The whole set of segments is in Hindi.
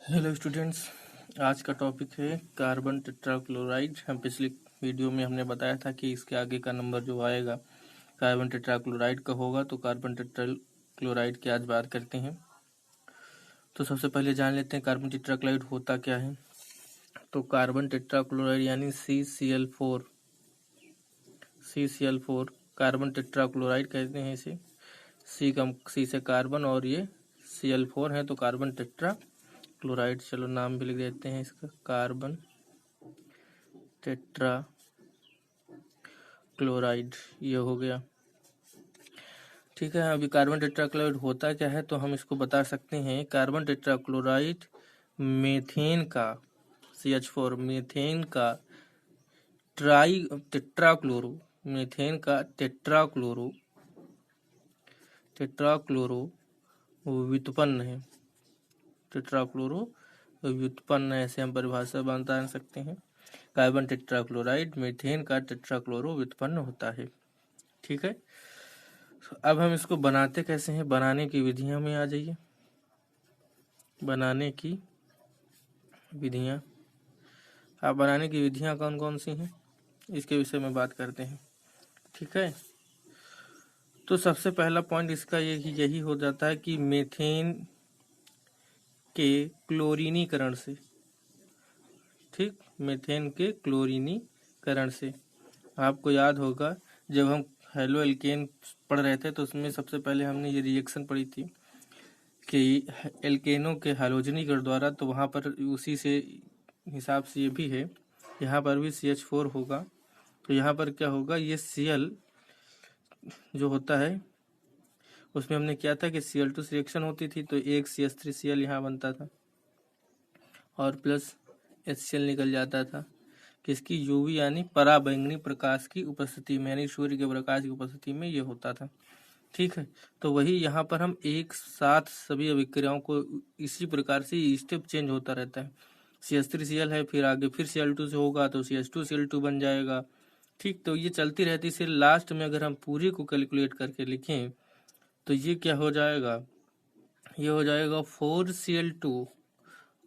हेलो स्टूडेंट्स, आज का टॉपिक है कार्बन टेट्राक्लोराइड। हम पिछले वीडियो में हमने बताया था कि इसके आगे का नंबर जो आएगा कार्बन टेट्राक्लोराइड का होगा। तो कार्बन टेट्राक्लोराइड की आज बात करते हैं। तो सबसे पहले जान लेते हैं कार्बन टेट्राक्लोराइड होता क्या है। तो कार्बन टेट्राक्लोराइड यानी CCl4 कार्बन टेट्राक्लोराइड कहते हैं इसे। सी से कार्बन और ये Cl4 है तो कार्बन टेट्रा क्लोराइड। चलो नाम भी लिख देते हैं इसका, कार्बन टेट्रा क्लोराइड, ये हो गया। ठीक है, अभी कार्बन टेट्रा क्लोराइड होता क्या है तो हम इसको बता सकते हैं। कार्बन टेट्रा क्लोराइड मीथेन का CH4 मीथेन का टेट्राक्लोरो मीथेन का टेट्राक्लोरो व्युत्पन्न है। टेट्राक्लोरो व्युत्पन्न, ऐसे हम परिभाषा बता सकते हैं। कार्बन टेट्राक्लोराइड मीथेन का टेट्राक्लोरो व्युत्पन्न होता है। ठीक है, अब हम इसको बनाते कैसे हैं, बनाने की विधियां में आ जाइए। बनाने की विधियां, आप बनाने की विधियां कौन कौन सी हैं इसके विषय में बात करते हैं। ठीक है, तो सबसे पहला पॉइंट इसका यही हो जाता है कि मीथेन के क्लोरीनीकरण से, ठीक, मीथेन के क्लोरीनीकरण से। आपको याद होगा जब हम हेलो एल्केन पढ़ रहे थे तो उसमें सबसे पहले हमने ये रिएक्शन पढ़ी थी कि एल्केनों के हैलोजनीकरण द्वारा, तो वहाँ पर उसी से हिसाब से ये भी है, यहाँ पर भी CH4 होगा। तो यहाँ पर क्या होगा, ये Cl जो होता है उसमें हमने क्या था कि Cl2 रिएक्शन होती थी तो एक CH3Cl यहाँ बनता था और प्लस HCl निकल जाता था। किसकी, यूवी यानी पराबैंगनी प्रकाश की उपस्थिति में, यानी सूर्य के प्रकाश की उपस्थिति में ये होता था। ठीक है, तो वही यहाँ पर हम एक साथ सभी अभिक्रियाओं को इसी प्रकार से स्टेप चेंज होता रहता है। CH3Cl है, फिर आगे फिर Cl2 से होगा तो CH2Cl2 बन जाएगा। ठीक, तो ये चलती रहती है। लास्ट में अगर हम पूरी को कैलकुलेट करके लिखें तो ये क्या हो जाएगा, ये हो जाएगा 4Cl2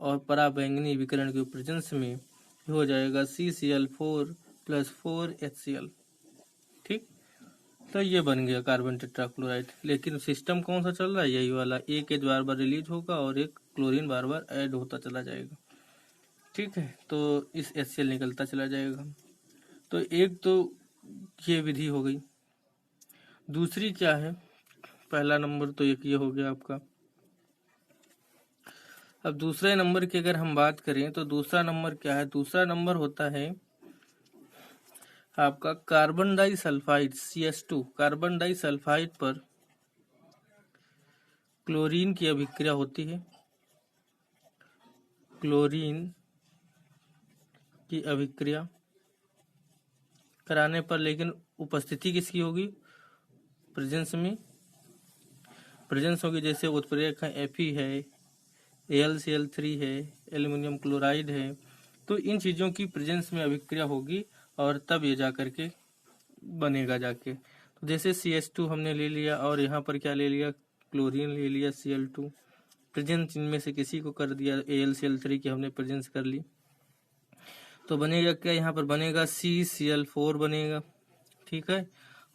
और पराबैंगनी विकिरण के प्रेजेंस में हो जाएगा CCl4 + 4HCl। ठीक, तो ये बन गया कार्बन टेट्राक्लोराइड। लेकिन सिस्टम कौन सा चल रहा है, यही वाला, एक एच बार बार रिलीज होगा और एक क्लोरीन बार बार ऐड होता चला जाएगा। ठीक है, तो इस HCl निकलता चला जाएगा। तो एक तो ये विधि हो गई। दूसरी क्या है, पहला नंबर तो एक ये हो गया आपका। अब दूसरे नंबर की अगर हम बात करें तो दूसरा नंबर क्या है, दूसरा नंबर होता है आपका carbon disulphide CH2। Carbon disulphide पर क्लोरीन की अभिक्रिया होती है। क्लोरीन की अभिक्रिया कराने पर, लेकिन उपस्थिति किसकी होगी, प्रेजेंस में, प्रेजेंस होगी। जैसे उत्प्रेरक है Fe है, AlCl3 है, एल्युमिनियम क्लोराइड है, तो इन चीज़ों की प्रेजेंस में अभिक्रिया होगी और तब ये जा करके बनेगा जाके। तो जैसे CH2 हमने ले लिया और यहाँ पर क्या ले लिया, क्लोरीन ले लिया Cl2, प्रेजेंस इनमें से किसी को कर दिया, AlCl3 की हमने प्रेजेंस कर ली, तो बनेगा क्या, यहाँ पर बनेगा CCl4 बनेगा। ठीक है,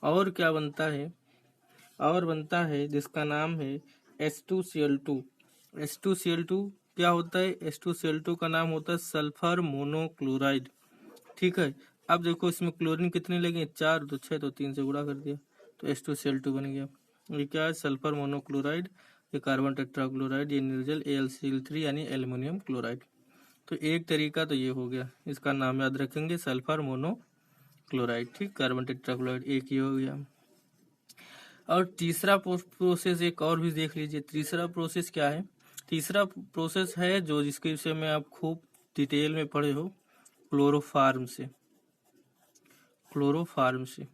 और क्या बनता है, और बनता है जिसका नाम है H2Cl2। H2Cl2 क्या होता है, H2Cl2 का नाम होता है सल्फर मोनोक्लोराइड। ठीक है, अब देखो इसमें क्लोरीन कितने लगे, 4, तो 6, तो 3 से गुणा कर दिया तो H2Cl2 बन गया। ये क्या है, सल्फर मोनोक्लोराइड, ये कार्बन टेट्राक्लोराइड, ये निर्जल AlCl3 यानी एल्युमिनियम क्लोराइड। तो एक तरीका तो ये हो गया, इसका नाम याद रखेंगे, सल्फर मोनोक्लोराइड। ठीक, कार्बन टेट्राक्लोराइड एक ही हो गया। और तीसरा प्रोसेस एक और भी देख लीजिए। तीसरा प्रोसेस क्या है, तीसरा प्रोसेस है जो जिसके विषय में आप खूब डिटेल में पढ़े हो, क्लोरोफार्म से। क्लोरोफार्म से,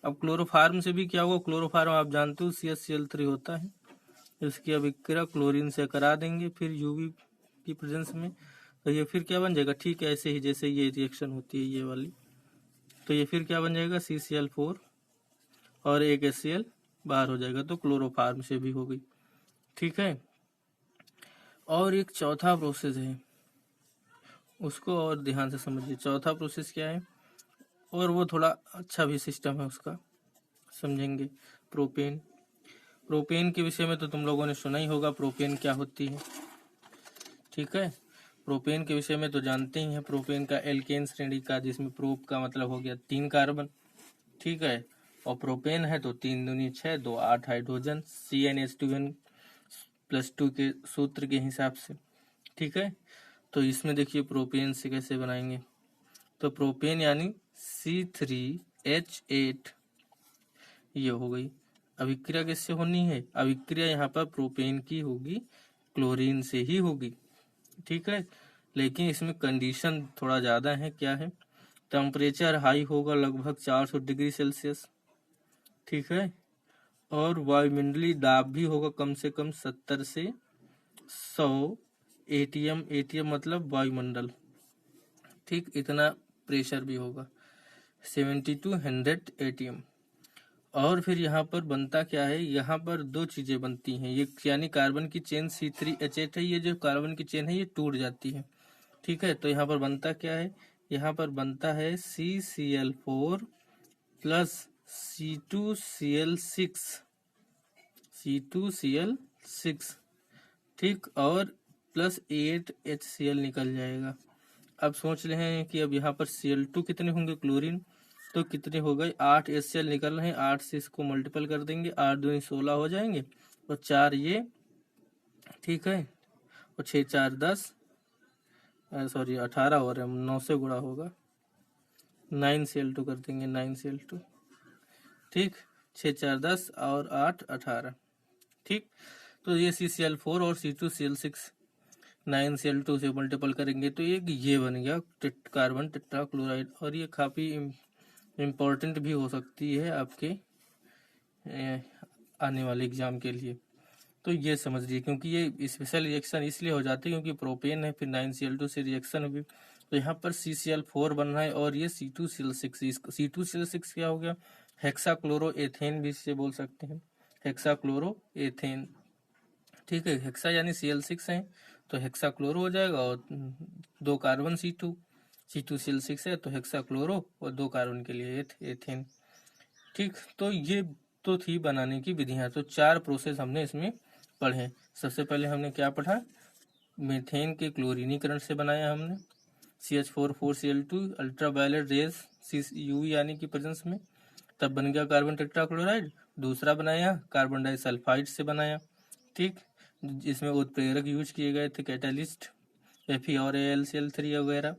अब क्लोरोफार्म से भी क्या हुआ, क्लोरोफार्म आप जानते हो CH3 होता है, इसकी अभिक्रिया क्लोरीन से करा देंगे फिर यूवी की प्रेजेंस में, तो ये फिर क्या बन जाएगा, ठीक है ऐसे ही जैसे ये रिएक्शन होती है ये वाली, तो ये फिर क्या बन जाएगा, CCl4 और एक HCl बाहर हो जाएगा, तो क्लोरोफार्म से भी हो गई। ठीक है, और एक चौथा प्रोसेस है, उसको और ध्यान से समझिए। चौथा प्रोसेस क्या है, और वो थोड़ा अच्छा भी सिस्टम है उसका, समझेंगे। प्रोपेन। प्रोपेन के विषय में तो तुम लोगों ने सुना ही होगा, प्रोपेन क्या होती है, ठीक है। प्रोपेन के विषय में तो जानते ही हैं, प्रोपेन का एल्केन श्रेणी का, जिसमें प्रोप का मतलब हो गया 3 कार्बन, ठीक है। और प्रोपेन है तो 3 दूनी 6, 2 8 हाइड्रोजन, CnH2n+2 के सूत्र के हिसाब से, ठीक है। तो इसमें देखिए प्रोपेन से कैसे बनाएंगे, तो प्रोपेन यानी C3H8, ये हो गई। अभिक्रिया किससे होनी है, अभिक्रिया यहाँ पर प्रोपेन की होगी क्लोरीन से ही होगी, ठीक है। लेकिन इसमें कंडीशन थोड़ा ज़्यादा है, क्या है, टेम्परेचर हाई होगा लगभग 400 डिग्री सेल्सियस, ठीक है। और वायुमंडलीय दाब भी होगा कम से कम 70 से 100 ATM, ATM मतलब वायुमंडल, ठीक, इतना प्रेशर भी होगा, 70 to 100 ATM। और फिर यहाँ पर बनता क्या है, यहाँ पर 2 चीजें बनती हैं, ये यानी कार्बन की चेन C3H8 है, ये जो कार्बन की चेन है ये टूट जाती है, ठीक है। तो यहाँ पर बनता क्या है, यहाँ पर बनता है CCl4 प्लस C2Cl6, C2Cl6, ठीक, और प्लस 8HCl निकल जाएगा। अब सोच रहे हैं कि अब यहाँ पर Cl2 कितने होंगे, क्लोरीन, तो कितने हो गए, 8 HCl निकल रहे हैं, 8 से इसको मल्टीपल कर देंगे, 8 दूनी 16 हो जाएंगे, और 4 ये, ठीक है, और 6 4 10, सॉरी 18 हो रहे हैं, 9 से गुणा होगा, 9Cl2 कर देंगे, 9Cl2, ठीक, 6 4 10 और 8 18, ठीक। तो ये CCl4 और C2Cl6 9Cl2 से मल्टीपल करेंगे तो ये बन गया कार्बन टेट्राक्लोराइड। और ये काफ़ी इम्पोर्टेंट भी हो सकती है आपके आने वाले एग्जाम के लिए, तो ये समझ लीजिए, क्योंकि ये स्पेशल रिएक्शन इसलिए हो जाती है क्योंकि प्रोपेन है, फिर 9Cl2 से रिएक्शन भी, तो यहाँ पर CCl4 बन रहा है और ये C2Cl6, C2Cl6 क्या हो गया, हेक्साक्लोरोएथेन भी इससे बोल सकते हैं, हेक्साक्लोरोएथेन, ठीक है। हेक्सा यानी Cl6 है तो हेक्साक्लोरो हो जाएगा, और 2 कार्बन C2Cl6 है तो हेक्साक्लोरो, और 2 कार्बन के लिए एथेन, ठीक। तो ये तो थी बनाने की विधियां, तो 4 प्रोसेस हमने इसमें पढ़े। सबसे पहले हमने क्या पढ़ा, मीथेन के क्लोरीनीकरण से बनाया हमने CH4 4Cl2 ultraviolet rays UV यानी कि प्रेजेंस में, तब बन गया कार्बन टेट्राक्लोराइड। दूसरा बनाया कार्बन डाइसल्फाइड से बनाया, ठीक, जिसमें उत्प्रेरक यूज किए गए थे, कैटालिस्ट, Fe और AlCl3 वगैरह।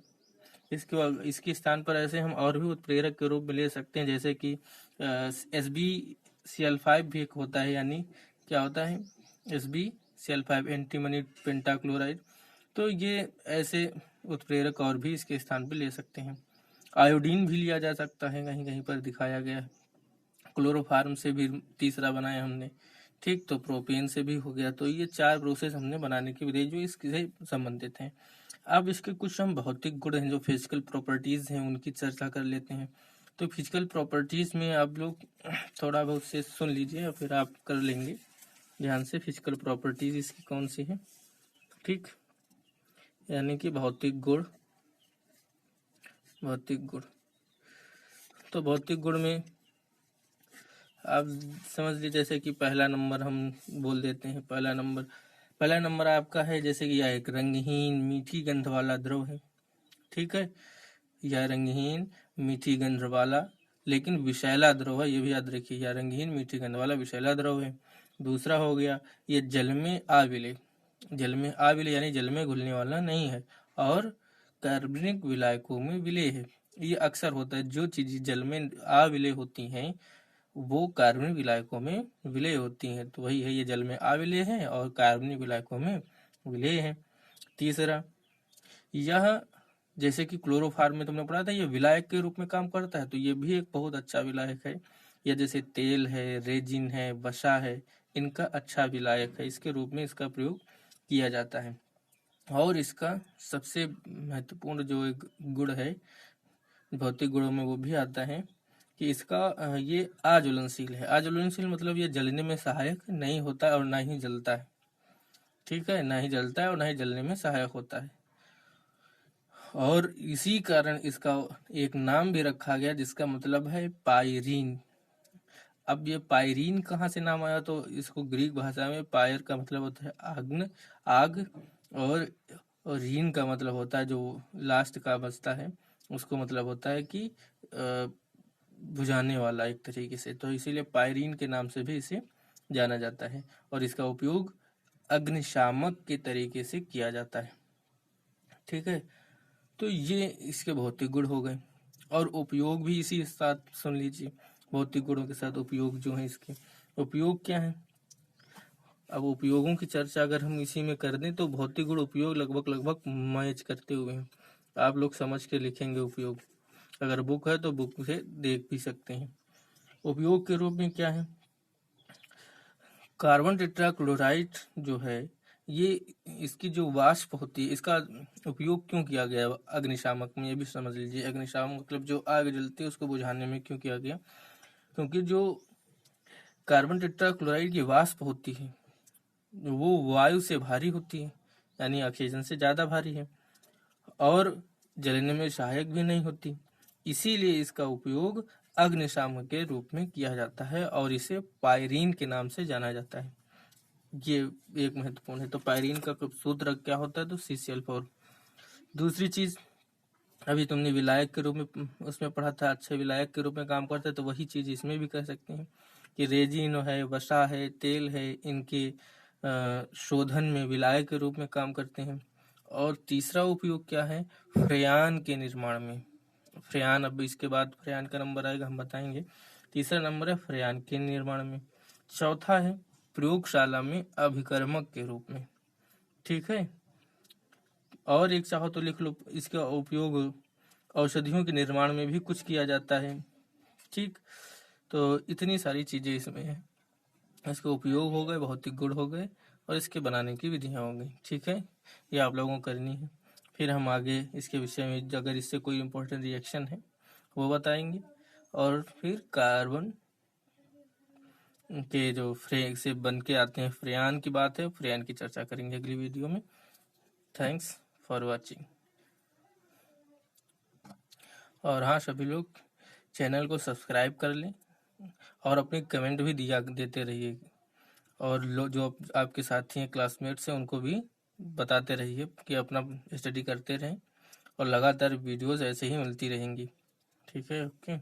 इसके स्थान पर ऐसे हम और भी उत्प्रेरक के रूप में ले सकते हैं, जैसे कि SbCl5 भी एक होता है, यानी क्या होता है SbCl5 एंटीमनी पेंटाक्लोराइड, तो ये ऐसे उत्प्रेरक और भी इसके स्थान पर ले सकते हैं। आयोडीन भी लिया जा सकता है, कहीं कहीं पर दिखाया गया है। क्लोरोफार्म से भी तीसरा बनाया हमने, ठीक, तो प्रोपेन से भी हो गया। तो ये 4 प्रोसेस हमने बनाने की विधि जो इससे संबंधित हैं। अब इसके कुछ हम भौतिक गुण हैं, जो फिजिकल प्रॉपर्टीज हैं, उनकी चर्चा कर लेते हैं। तो फिजिकल प्रॉपर्टीज में आप लोग थोड़ा बहुत से सुन लीजिए, और फिर आप कर लेंगे ध्यान से। फिजिकल प्रॉपर्टीज इसकी कौन सी है, ठीक, यानी कि भौतिक गुण। भौतिक गुण, तो भौतिक गुण में आप समझ लीजिए, जैसे कि पहला नंबर हम बोल देते हैं। पहला नंबर आपका है, जैसे कि यह एक रंगहीन मीठी गंध वाला द्रव है, ठीक है, यह रंगहीन मीठी गंध वाला लेकिन विषैला द्रव है, ये भी याद रखिए, यह रंगहीन मीठी गंध वाला विषैला द्रव है। दूसरा हो गया, ये जल में अविलय, जल में अविलय यानी जल में घुलने वाला नहीं है, और कार्बनिक विलायकों में विलय है। ये अक्सर होता है, जो चीज जल में अविलय होती हैं वो कार्बनिक विलायकों में विलय होती हैं, तो वही है, ये जल में अविलय है और कार्बनिक विलायकों में विलय है। तीसरा, यह जैसे कि क्लोरोफार्म में तुमने पढ़ा था, ये विलायक के रूप में काम करता है, तो ये भी एक बहुत अच्छा विलायक है। यह जैसे तेल है, रेजिन है, वसा है, इनका अच्छा विलायक है, इसके रूप में इसका प्रयोग किया जाता है। और इसका सबसे महत्वपूर्ण जो एक गुण है भौतिक गुणों में, वो भी आता है कि इसका ये अज्वलनशील है। अज्वलनशील मतलब ये जलने में सहायक नहीं होता और ना ही जलता है, ठीक है, ना ही जलता है और ना ही जलने में सहायक होता है। और इसी कारण इसका एक नाम भी रखा गया जिसका मतलब है पायरीन। अब ये पायरीन कहाँ से नाम आया, तो इसको ग्रीक भाषा में पायर का मतलब होता है आग्न, आग, और रीन का मतलब होता है जो लास्ट का बचता है उसको मतलब होता है कि बुझाने वाला एक तरीके से। तो इसीलिए पायरीन के नाम से भी इसे जाना जाता है और इसका उपयोग अग्निशामक के तरीके से किया जाता है। ठीक है, तो ये इसके भौतिक गुण हो गए और उपयोग भी इसी साथ सुन लीजिए। भौतिक गुणों के साथ उपयोग जो है, इसके उपयोग क्या है। अब उपयोगों की चर्चा अगर हम इसी में कर दें तो भौतिक गुण उपयोग लगभग मैच करते हुए हैं। आप लोग समझ के लिखेंगे उपयोग, अगर बुक है तो बुक से देख भी सकते हैं। उपयोग के रूप में क्या है, कार्बन टेट्राक्लोराइड जो है ये, इसकी जो वाष्प होती है इसका उपयोग क्यों किया गया अग्निशामक में, ये भी समझ लीजिए। अग्निशामक मतलब जो आग जलती है उसको बुझाने में क्यों किया गया, क्योंकि जो कार्बन टेट्राक्लोराइड की वाष्प होती है वो वायु से भारी होती है, यानी ऑक्सीजन से ज़्यादा भारी है और जलने में सहायक भी नहीं होती। इसीलिए इसका उपयोग अग्निशामक के रूप में किया जाता है और इसे पायरीन के नाम से जाना जाता है। ये एक महत्वपूर्ण है। तो पायरीन का सूत्र क्या होता है, तो CCl4। दूसरी चीज, अभी तुमने विलायक के रूप में उसमें पढ़ा था, अच्छे विलायक के रूप में काम करता है, तो वही चीज इसमें भी कह सकते हैं कि रेजिन है, वसा है, तेल है, इनके शोधन में विलायक के रूप में काम करते हैं। और तीसरा उपयोग क्या है, फ्रेयान के निर्माण में। फ्रेयान, अब इसके बाद फ्रेयान का नंबर आएगा, हम बताएंगे। तीसरा नंबर है फ्रेयान के निर्माण में। चौथा है प्रयोगशाला में अभिकर्मक के रूप में। ठीक है, और एक चाहो तो लिख लो, इसका उपयोग औषधियों के निर्माण में भी कुछ किया जाता है। ठीक, तो इतनी सारी चीजें इसमें है। इसके उपयोग हो गए, भौतिक गुण हो गए और इसके बनाने की विधियां हो गई। ठीक है, ये आप लोगों को करनी है। फिर हम आगे इसके विषय में अगर इससे कोई इम्पोर्टेंट रिएक्शन है वो बताएंगे और फिर कार्बन के जो फ्रे से बन के आते हैं फ्रेयान की बात है, फ्रेयान की चर्चा करेंगे अगली वीडियो में। Thanks for watching. और हाँ, सभी लोग चैनल को सब्सक्राइब कर लें और अपने कमेंट भी देते रहिए और जो आपके साथी हैं, क्लासमेट्स हैं, उनको भी बताते रहिए कि अपना स्टडी करते रहें और लगातार वीडियोस ऐसे ही मिलती रहेंगी। ठीक है, ओके।